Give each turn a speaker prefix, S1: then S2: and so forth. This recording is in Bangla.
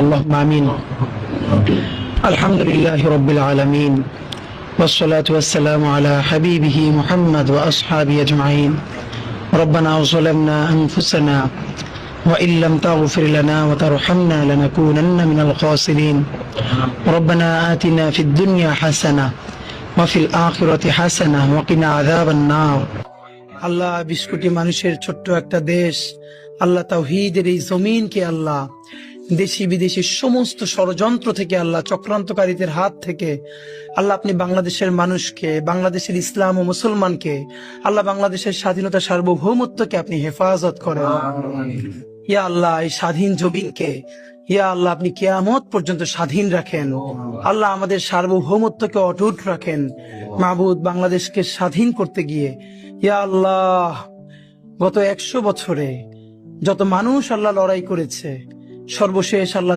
S1: اللهم آمين. الحمد لله رب العالمين والصلاة والسلام على حبيبه محمد وأصحابه أجمعين. ربنا ظلمنا أنفسنا وإن لم تغفر لنا وترحمنا لنكونن من الخاسرين. ربنا آتنا في الدنيا حسنة وفي الآخرة حسنة وقنا عذاب النار. আল্লাহ 20 কোটি মানুষের ছোট্ট একটা দেশ, আল্লাহ তাওহীদের এই জমিনকে আল্লাহ দেশি বিদেশি সমস্ত ষড়যন্ত্র থেকে, আল্লাহ চক্রান্তকারীদের হাত থেকে আল্লাহ আপনি বাংলাদেশের মানুষকে, বাংলাদেশের ইসলাম ও মুসলমানকে, আল্লাহ বাংলাদেশের স্বাধীনতা সার্বভৌমত্বকে আপনি হেফাজত করেন। ইয়া আল্লাহ এই স্বাধীন জমিনকে ইয়া আল্লাহ আপনি কিয়ামত পর্যন্ত স্বাধীন রাখেন। আল্লাহ আমাদের সার্বভৌমত্বকে অটুট রাখেন। মাবুদ, বাংলাদেশকে স্বাধীন করতে গিয়ে ইয়া আল্লাহ গত 100 বছরে যত মানুষ আল্লাহ লড়াই করেছে, সর্বশেষ আল্লাহ